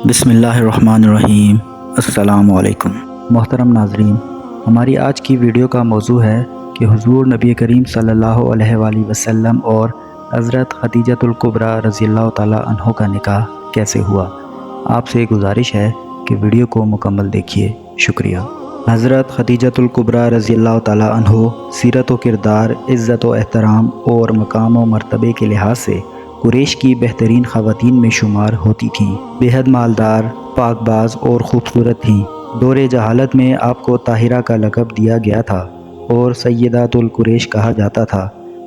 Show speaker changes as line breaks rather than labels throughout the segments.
بسم اللہ الرحمن الرحیم۔ السلام علیکم محترم ناظرین، ہماری آج کی ویڈیو کا موضوع ہے کہ حضور نبی کریم صلی اللہ علیہ وآلہ وسلم اور حضرت خدیجۃ الکبریٰ رضی اللہ تعالیٰ عنہ کا نکاح کیسے ہوا۔ آپ سے گزارش ہے کہ ویڈیو کو مکمل دیکھیے، شکریہ۔ حضرت خدیجۃ الکبریٰ رضی اللہ تعالیٰ عنہ سیرت و کردار، عزت و احترام اور مقام و مرتبے کے لحاظ سے قریش کی بہترین خواتین میں شمار ہوتی تھیں۔ بے حد مالدار، پاک باز اور خوبصورت تھیں۔ دور جہالت میں آپ کو طاہرہ کا لقب دیا گیا تھا اور سیدات القریش کہا جاتا تھا۔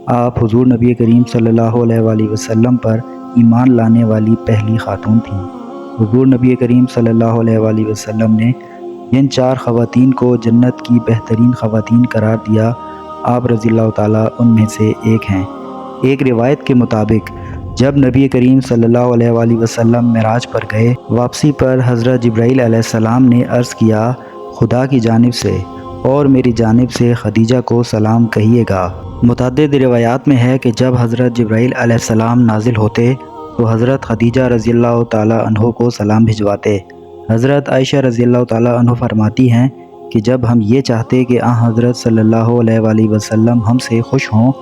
آپ حضور نبی کریم صلی اللہ علیہ وآلہ وسلم پر ایمان لانے والی پہلی خاتون تھیں۔ حضور نبی کریم صلی اللہ علیہ وآلہ وسلم نے ان 4 خواتین کو جنت کی بہترین خواتین قرار دیا۔ آپ رضی اللہ تعالیٰ ان میں سے ایک ہیں۔ ایک روایت کے مطابق جب نبی کریم صلی اللہ علیہ وآلہ وسلم معراج پر گئے، واپسی پر حضرت جبرائیل علیہ السلام نے عرض کیا، خدا کی جانب سے اور میری جانب سے خدیجہ کو سلام کہیے گا۔ متعدد روایات میں ہے کہ جب حضرت جبرائیل علیہ السلام نازل ہوتے تو حضرت خدیجہ رضی اللہ تعالیٰ عنہ کو سلام بھجواتے۔ حضرت عائشہ رضی اللہ تعالیٰ عنہ فرماتی ہیں کہ جب ہم یہ چاہتے کہ حضرت صلی اللہ علیہ وآلہ وسلم ہم سے خوش ہوں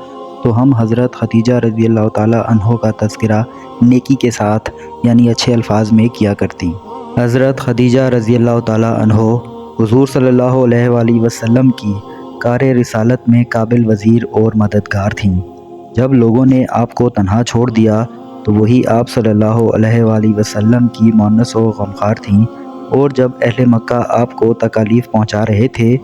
تو ہم حضرت خدیجہ رضی اللہ تعالیٰ عنہ کا تذکرہ نیکی کے ساتھ یعنی اچھے الفاظ میں کیا کرتی۔ حضرت خدیجہ رضی اللہ تعالیٰ عنہ حضور صلی اللہ علیہ وآلہ وسلم کی کار رسالت میں قابل وزیر اور مددگار تھیں۔ جب لوگوں نے آپ کو تنہا چھوڑ دیا تو وہی آپ صلی اللہ علیہ وآلہ وسلم کی مونس و غمخوار تھیں، اور جب اہل مکہ آپ کو تکالیف پہنچا رہے تھے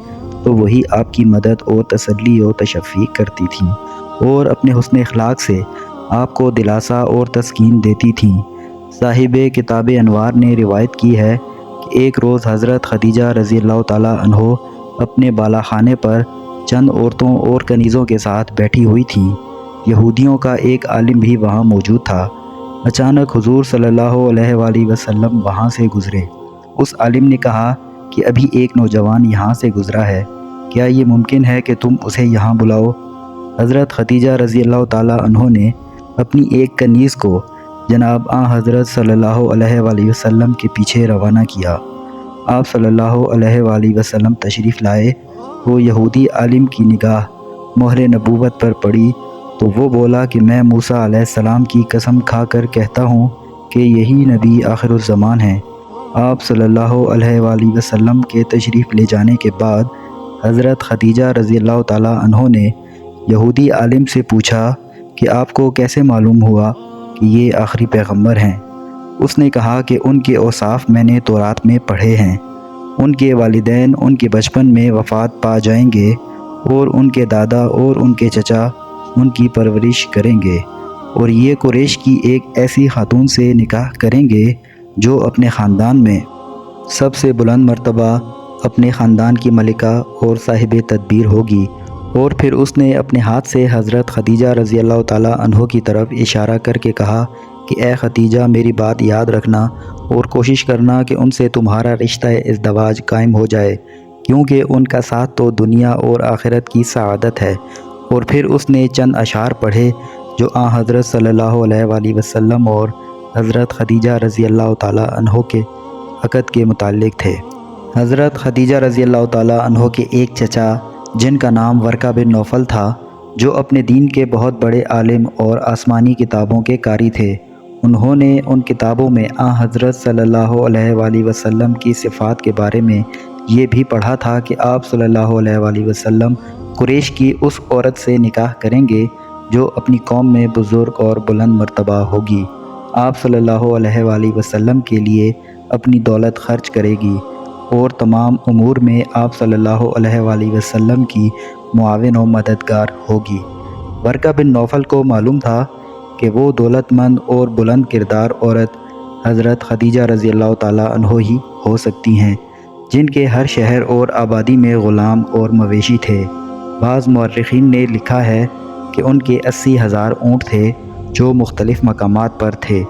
تو وہی آپ کی مدد اور تسلی و تشفی کرتی تھیں، اور اپنے حسن اخلاق سے آپ کو دلاسا اور تسکین دیتی تھیں۔ صاحب کتاب انوار نے روایت کی ہے کہ ایک روز حضرت خدیجہ رضی اللہ تعالیٰ عنہ اپنے بالا خانے پر چند عورتوں اور کنیزوں کے ساتھ بیٹھی ہوئی تھیں۔ یہودیوں کا ایک عالم بھی وہاں موجود تھا۔ اچانک حضور صلی اللہ علیہ وآلہ وسلم وہاں سے گزرے۔ اس عالم نے کہا کہ ابھی ایک نوجوان یہاں سے گزرا ہے، کیا یہ ممکن ہے کہ تم اسے یہاں بلاؤ؟ حضرت خدیجہ رضی اللہ تعالیٰ عنہ نے اپنی ایک کنیز کو جناب حضرت صلی اللہ علیہ وآلہ وسلم کے پیچھے روانہ کیا۔ آپ صلی اللہ علیہ وآلہ وسلم تشریف لائے۔ وہ یہودی عالم کی نگاہ مہر نبوت پر پڑی تو وہ بولا کہ میں موسیٰ علیہ السلام کی قسم کھا کر کہتا ہوں کہ یہی نبی آخر الزمان ہے۔ آپ صلی اللہ علیہ وآلہ وسلم کے تشریف لے جانے کے بعد حضرت خدیجہ رضی اللہ تعالیٰ عنہ نے یہودی عالم سے پوچھا کہ آپ کو کیسے معلوم ہوا کہ یہ آخری پیغمبر ہیں؟ اس نے کہا کہ ان کے اوصاف میں نے تورات میں پڑھے ہیں۔ ان کے والدین ان کے بچپن میں وفات پا جائیں گے، اور ان کے دادا اور ان کے چچا ان کی پرورش کریں گے، اور یہ قریش کی ایک ایسی خاتون سے نکاح کریں گے جو اپنے خاندان میں سب سے بلند مرتبہ، اپنے خاندان کی ملکہ اور صاحب تدبیر ہوگی۔ اور پھر اس نے اپنے ہاتھ سے حضرت خدیجہ رضی اللہ تعالیٰ عنہ کی طرف اشارہ کر کے کہا کہ اے خدیجہ، میری بات یاد رکھنا اور کوشش کرنا کہ ان سے تمہارا رشتہ ازدواج قائم ہو جائے، کیونکہ ان کا ساتھ تو دنیا اور آخرت کی سعادت ہے۔ اور پھر اس نے چند اشعار پڑھے جو حضرت صلی اللہ علیہ وآلہ وسلم اور حضرت خدیجہ رضی اللہ تعالیٰ عنہ کے عقد کے متعلق تھے۔ حضرت خدیجہ رضی اللہ تعالیٰ عنہ کے ایک چچا جن کا نام ورقہ بن نوفل تھا، جو اپنے دین کے بہت بڑے عالم اور آسمانی کتابوں کے قاری تھے، انہوں نے ان کتابوں میں حضرت صلی اللہ علیہ وآلہ وسلم کی صفات کے بارے میں یہ بھی پڑھا تھا کہ آپ صلی اللہ علیہ وآلہ وسلم قریش کی اس عورت سے نکاح کریں گے جو اپنی قوم میں بزرگ اور بلند مرتبہ ہوگی۔ آپ صلی اللہ علیہ وآلہ وسلم کے لیے اپنی دولت خرچ کرے گی، اور تمام امور میں آپ صلی اللہ علیہ وآلہ وسلم کی معاون و مددگار ہوگی۔ ورقہ بن نوفل کو معلوم تھا کہ وہ دولت مند اور بلند کردار عورت حضرت خدیجہ رضی اللہ تعالیٰ عنہ ہی ہو سکتی ہیں، جن کے ہر شہر اور آبادی میں غلام اور مویشی تھے۔ بعض مورخین نے لکھا ہے کہ ان کے 80,000 اونٹ تھے جو مختلف مقامات پر تھے،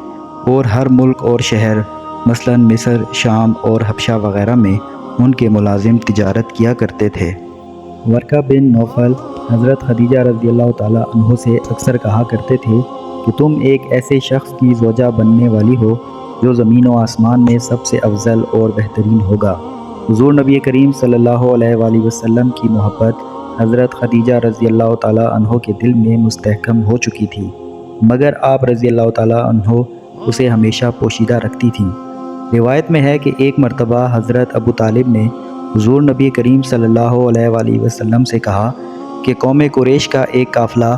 اور ہر ملک اور شہر مثلا مصر، شام اور حبشہ وغیرہ میں ان کے ملازم تجارت کیا کرتے تھے۔ ورقہ بن نوفل حضرت خدیجہ رضی اللہ تعالیٰ عنہ سے اکثر کہا کرتے تھے کہ تم ایک ایسے شخص کی زوجہ بننے والی ہو جو زمین و آسمان میں سب سے افضل اور بہترین ہوگا۔ حضور نبی کریم صلی اللہ علیہ وآلہ وسلم کی محبت حضرت خدیجہ رضی اللہ تعالیٰ عنہ کے دل میں مستحکم ہو چکی تھی، مگر آپ رضی اللہ تعالیٰ عنہ اسے ہمیشہ پوشیدہ رکھتی تھیں۔ روایت میں ہے کہ ایک مرتبہ حضرت ابو طالب نے حضور نبی کریم صلی اللہ علیہ وآلہ وسلم سے کہا کہ قوم قریش کا ایک قافلہ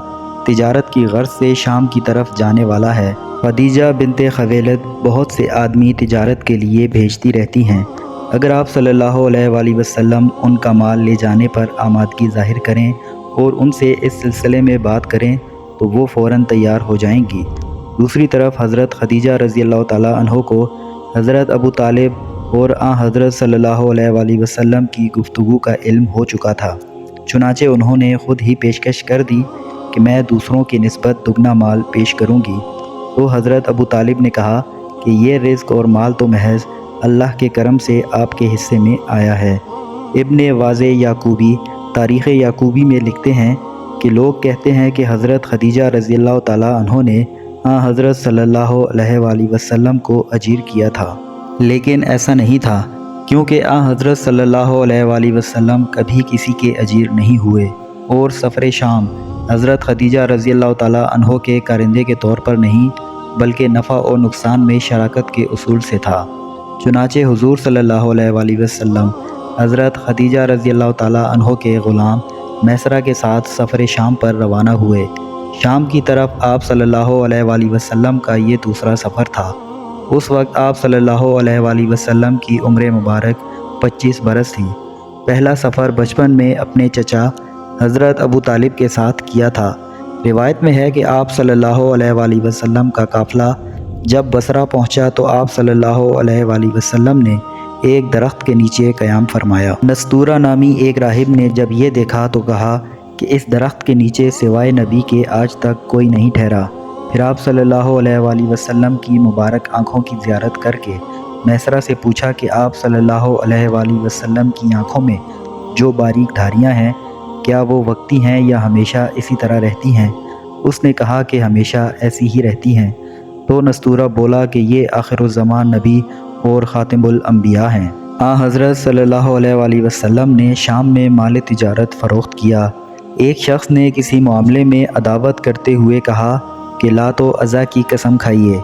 تجارت کی غرض سے شام کی طرف جانے والا ہے۔ خدیجہ بنت خویلد بہت سے آدمی تجارت کے لیے بھیجتی رہتی ہیں، اگر آپ صلی اللہ علیہ وآلہ وسلم ان کا مال لے جانے پر آمادگی ظاہر کریں اور ان سے اس سلسلے میں بات کریں تو وہ فوراً تیار ہو جائیں گی۔ دوسری طرف حضرت خدیجہ رضی اللہ تعالیٰ عنہ کو حضرت ابو طالب اور حضرت صلی اللہ علیہ وآلہ وسلم کی گفتگو کا علم ہو چکا تھا، چنانچہ انہوں نے خود ہی پیشکش کر دی کہ میں دوسروں کی نسبت دگنا مال پیش کروں گی۔ تو حضرت ابو طالب نے کہا کہ یہ رزق اور مال تو محض اللہ کے کرم سے آپ کے حصے میں آیا ہے۔ ابن واضح یعقوبی تاریخ یعقوبی میں لکھتے ہیں کہ لوگ کہتے ہیں کہ حضرت خدیجہ رضی اللہ تعالیٰ عنہ نے حضرت صلی اللہ علیہ وآلہ وسلم کو اجیر کیا تھا، لیکن ایسا نہیں تھا، کیونکہ حضرت صلی اللہ علیہ وآلہ وسلم کبھی کسی کے اجیر نہیں ہوئے، اور سفر شام حضرت خدیجہ رضی اللہ تعالیٰ عنہ کے کارندے کے طور پر نہیں بلکہ نفع و نقصان میں شراکت کے اصول سے تھا۔ چنانچہ حضور صلی اللہ علیہ وآلہ وسلم حضرت خدیجہ رضی اللہ تعالیٰ عنہ کے غلام میسرہ کے ساتھ سفر شام پر روانہ ہوئے۔ شام کی طرف آپ صلی اللہ علیہ وآلہ وسلم کا یہ دوسرا سفر تھا۔ اس وقت آپ صلی اللہ علیہ وآلہ وسلم کی عمر مبارک 25 برس تھی۔ پہلا سفر بچپن میں اپنے چچا حضرت ابو طالب کے ساتھ کیا تھا۔ روایت میں ہے کہ آپ صلی اللہ علیہ وآلہ وسلم کا قافلہ جب بصرہ پہنچا تو آپ صلی اللہ علیہ وآلہ وسلم نے ایک درخت کے نیچے قیام فرمایا۔ نستورہ نامی ایک راہب نے جب یہ دیکھا تو کہا کہ اس درخت کے نیچے سوائے نبی کے آج تک کوئی نہیں ٹھہرا۔ پھر آپ صلی اللہ علیہ وآلہ وسلم کی مبارک آنکھوں کی زیارت کر کے میسرہ سے پوچھا کہ آپ صلی اللہ علیہ وآلہ وسلم کی آنکھوں میں جو باریک دھاریاں ہیں کیا وہ وقتی ہیں یا ہمیشہ اسی طرح رہتی ہیں؟ اس نے کہا کہ ہمیشہ ایسی ہی رہتی ہیں۔ تو نستورہ بولا کہ یہ آخر الزمان نبی اور خاتم الانبیاء ہیں۔ حضرت صلی اللہ علیہ وآلہ وسلم نے شام میں مال تجارت فروخت کیا۔ ایک شخص نے کسی معاملے میں عداوت کرتے ہوئے کہا کہ لات و عزا کی قسم کھائیے۔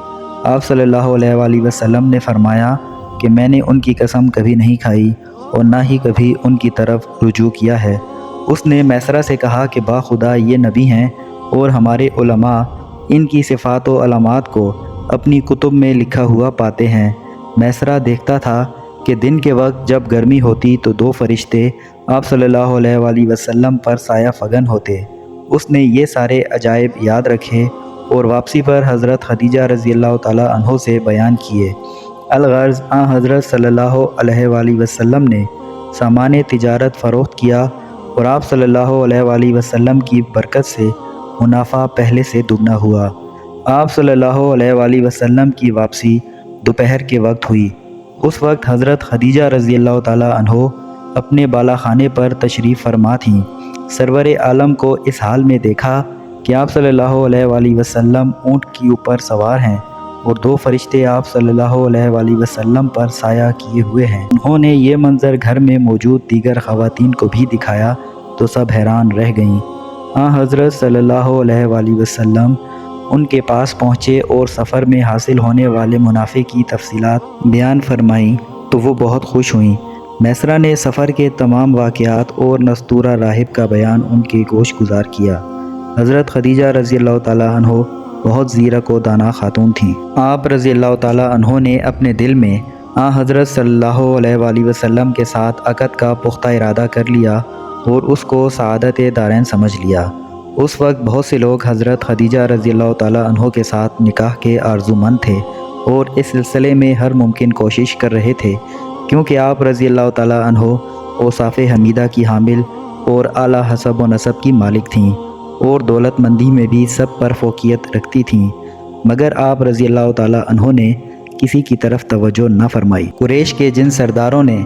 آپ صلی اللہ علیہ وآلہ وسلم نے فرمایا کہ میں نے ان کی قسم کبھی نہیں کھائی اور نہ ہی کبھی ان کی طرف رجوع کیا ہے۔ اس نے میسرہ سے کہا کہ باخدا یہ نبی ہیں اور ہمارے علماء ان کی صفات و علامات کو اپنی کتب میں لکھا ہوا پاتے ہیں۔ میسرہ دیکھتا تھا کہ دن کے وقت جب گرمی ہوتی تو دو فرشتے آپ صلی اللہ علیہ وآلہ وسلم پر سایہ فگن ہوتے۔ اس نے یہ سارے عجائب یاد رکھے اور واپسی پر حضرت خدیجہ رضی اللہ تعالیٰ عنہ سے بیان کیے۔ الغرض حضرت صلی اللہ علیہ وآلہ وسلم نے سامان تجارت فروخت کیا اور آپ صلی اللہ علیہ وآلہ وسلم کی برکت سے منافع پہلے سے دگنا ہوا۔ آپ صلی اللہ علیہ وآلہ وسلم کی واپسی دوپہر کے وقت ہوئی۔ اس وقت حضرت خدیجہ رضی اللہ تعالیٰ عنہ اپنے بالا خانے پر تشریف فرما تھیں۔ سرور عالم کو اس حال میں دیکھا کہ آپ صلی اللہ علیہ وآلہ وسلم اونٹ کے اوپر سوار ہیں اور دو فرشتے آپ صلی اللہ علیہ وآلہ وسلم پر سایہ کیے ہوئے ہیں۔ انہوں نے یہ منظر گھر میں موجود دیگر خواتین کو بھی دکھایا تو سب حیران رہ گئیں۔ حضرت صلی اللہ علیہ وآلہ وسلم ان کے پاس پہنچے اور سفر میں حاصل ہونے والے منافع کی تفصیلات بیان فرمائیں تو وہ بہت خوش ہوئیں۔ میسرہ نے سفر کے تمام واقعات اور نستورہ راہب کا بیان ان کے گوش گزار کیا۔ حضرت خدیجہ رضی اللہ تعالیٰ عنہ بہت زیرک و دانا خاتون تھیں۔ آپ رضی اللہ تعالیٰ عنہ نے اپنے دل میں حضرت صلی اللہ علیہ وآلہ وسلم کے ساتھ عقد کا پختہ ارادہ کر لیا اور اس کو سعادت دارین سمجھ لیا۔ اس وقت بہت سے لوگ حضرت خدیجہ رضی اللہ تعالیٰ عنہ کے ساتھ نکاح کے آرزو مند تھے اور اس سلسلے میں ہر ممکن کوشش کر رہے تھے، کیونکہ آپ رضی اللہ تعالیٰ عنہ اوصاف حمیدہ کی حامل اور اعلیٰ حسب و نسب کی مالک تھیں اور دولت مندی میں بھی سب پر فوقیت رکھتی تھیں، مگر آپ رضی اللہ تعالیٰ عنہ نے کسی کی طرف توجہ نہ فرمائی۔ قریش کے جن سرداروں نے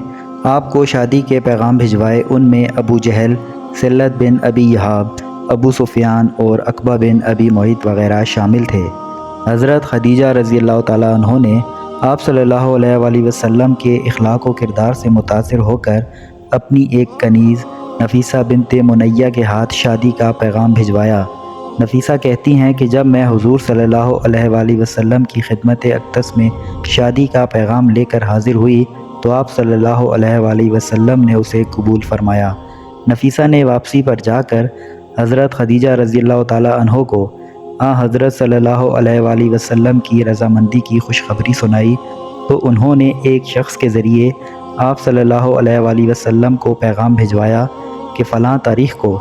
آپ کو شادی کے پیغام بھجوائے ان میں ابو جہل، سلت بن ابی یحاب، ابو سفیان اور عقبہ بن ابی معیط وغیرہ شامل تھے۔ حضرت خدیجہ رضی اللہ تعالیٰ عنہ نے آپ صلی اللہ علیہ وآلہ وسلم کے اخلاق و کردار سے متاثر ہو کر اپنی ایک کنیز نفیسہ بنت منیہ کے ہاتھ شادی کا پیغام بھجوایا۔ نفیسہ کہتی ہیں کہ جب میں حضور صلی اللہ علیہ وآلہ وسلم کی خدمت اقدس میں شادی کا پیغام لے کر حاضر ہوئی تو آپ صلی اللہ علیہ وآلہ وسلم نے اسے قبول فرمایا۔ نفیسہ نے واپسی پر جا کر حضرت خدیجہ رضی اللہ تعالیٰ عنہ کو حضرت صلی اللہ علیہ وآلہ وسلم کی رضامندی کی خوشخبری سنائی تو انہوں نے ایک شخص کے ذریعے آپ صلی اللہ علیہ وآلہ وسلم کو پیغام بھجوایا کہ فلاں تاریخ کو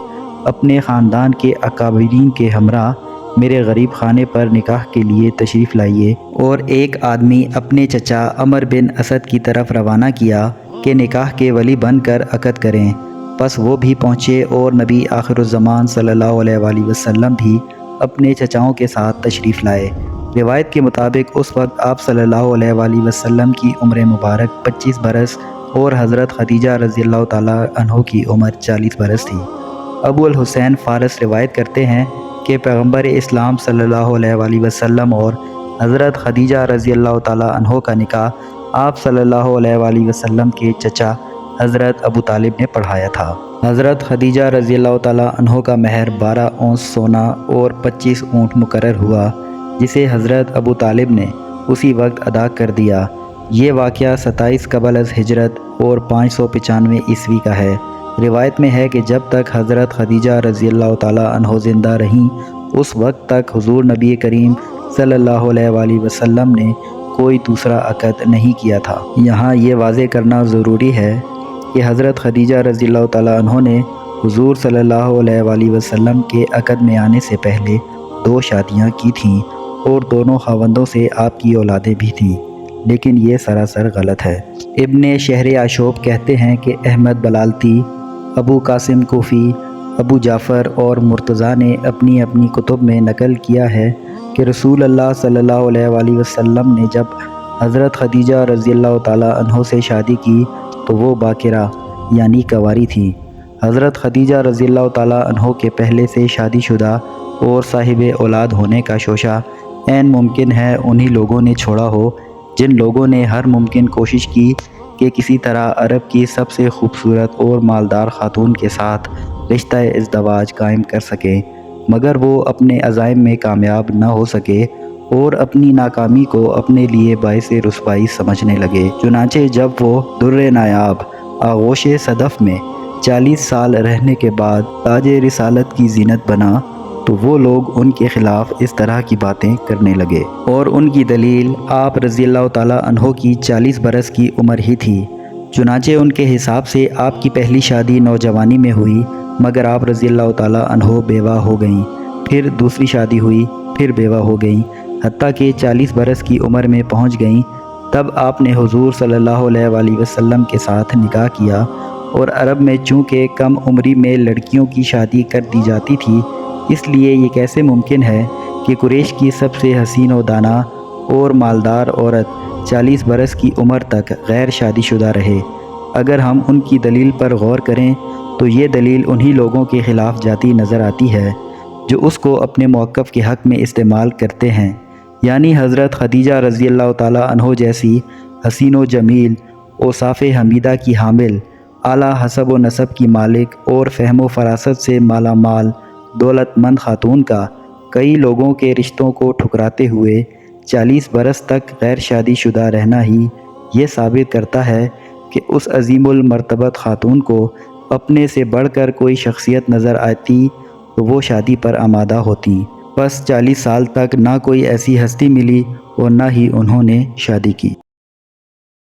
اپنے خاندان کے اکابرین کے ہمراہ میرے غریب خانے پر نکاح کے لیے تشریف لائیے، اور ایک آدمی اپنے چچا عمر بن اسد کی طرف روانہ کیا کہ نکاح کے ولی بن کر عقد کریں۔ پس وہ بھی پہنچے اور نبی آخر الزمان صلی اللہ علیہ وآلہ وسلم بھی اپنے چچاؤں کے ساتھ تشریف لائے۔ روایت کے مطابق اس وقت آپ صلی اللہ علیہ وآلہ وسلم کی عمر مبارک 25 برس اور حضرت خدیجہ رضی اللہ تعالیٰ عنہ کی عمر 40 برس تھی۔ ابو الحسین فارس روایت کرتے ہیں کہ پیغمبر اسلام صلی اللہ علیہ وآلہ وسلم اور حضرت خدیجہ رضی اللہ تعالیٰ عنہ کا نکاح آپ صلی اللہ علیہ وآلہ وسلم کے چچا حضرت ابو طالب نے پڑھایا تھا۔ حضرت خدیجہ رضی اللہ تعالیٰ عنہ کا مہر 12 اونس سونا اور 25 اونٹ مقرر ہوا، جسے حضرت ابو طالب نے اسی وقت ادا کر دیا۔ یہ واقعہ 27 قبل از ہجرت اور 595 عیسوی کا ہے۔ روایت میں ہے کہ جب تک حضرت خدیجہ رضی اللہ تعالیٰ عنہ زندہ رہیں اس وقت تک حضور نبی کریم صلی اللہ علیہ وآلہ وسلم نے کوئی دوسرا عقد نہیں کیا تھا۔ یہاں یہ واضح کرنا ضروری ہے کہ حضرت خدیجہ رضی اللہ تعالیٰ عنہ نے حضور صلی اللہ علیہ وآلہ وسلم کے عقد میں آنے سے پہلے 2 شادیاں کی تھیں اور دونوں خاوندوں سے آپ کی اولادیں بھی تھیں، لیکن یہ سراسر غلط ہے۔ ابن شہر عاشوب کہتے ہیں کہ احمد بلالتی، ابو قاسم کوفی، ابو جعفر اور مرتضیٰ نے اپنی اپنی کتب میں نقل کیا ہے کہ رسول اللہ صلی اللہ علیہ وآلہ وسلم نے جب حضرت خدیجہ رضی اللہ تعالیٰ عنہ سے شادی کی تو وہ باکرہ یعنی کنواری تھی۔ حضرت خدیجہ رضی اللہ تعالیٰ عنہ کے پہلے سے شادی شدہ اور صاحب اولاد ہونے کا شوشہ عین ممکن ہے انہی لوگوں نے چھوڑا ہو جن لوگوں نے ہر ممکن کوشش کی کہ کسی طرح عرب کی سب سے خوبصورت اور مالدار خاتون کے ساتھ رشتہ ازدواج قائم کر سکیں، مگر وہ اپنے عزائم میں کامیاب نہ ہو سکے اور اپنی ناکامی کو اپنے لیے باعث رسوائی سمجھنے لگے۔ چنانچہ جب وہ در نایاب آغوش صدف میں 40 سال رہنے کے بعد تاج رسالت کی زینت بنا تو وہ لوگ ان کے خلاف اس طرح کی باتیں کرنے لگے، اور ان کی دلیل آپ رضی اللہ تعالیٰ عنہ کی 40 برس کی عمر ہی تھی۔ چنانچہ ان کے حساب سے آپ کی پہلی شادی نوجوانی میں ہوئی، مگر آپ رضی اللہ تعالیٰ عنہ بیوہ ہو گئیں، پھر دوسری شادی ہوئی، پھر بیوہ ہو گئیں، حتیٰ کہ 40 برس کی عمر میں پہنچ گئیں۔ تب آپ نے حضور صلی اللہ علیہ وآلہ وسلم کے ساتھ نکاح کیا، اور عرب میں چونکہ کم عمری میں لڑکیوں کی شادی کر دی جاتی تھی، اس لیے یہ کیسے ممکن ہے کہ قریش کی سب سے حسین و دانا اور مالدار عورت 40 برس کی عمر تک غیر شادی شدہ رہے؟ اگر ہم ان کی دلیل پر غور کریں تو یہ دلیل انہی لوگوں کے خلاف جاتی نظر آتی ہے جو اس کو اپنے موقف کے حق میں استعمال کرتے ہیں، یعنی حضرت خدیجہ رضی اللہ تعالیٰ عنہ جیسی حسین و جمیل اوصاف حمیدہ کی حامل، اعلیٰ حسب و نسب کی مالک اور فہم و فراست سے مالا مال دولت مند خاتون کا کئی لوگوں کے رشتوں کو ٹھکراتے ہوئے 40 برس تک غیر شادی شدہ رہنا ہی یہ ثابت کرتا ہے کہ اس عظیم المرتبت خاتون کو اپنے سے بڑھ کر کوئی شخصیت نظر آتی تو وہ شادی پر آمادہ ہوتی۔ بس 40 سال تک نہ کوئی ایسی ہستی ملی اور نہ ہی انہوں نے شادی کی۔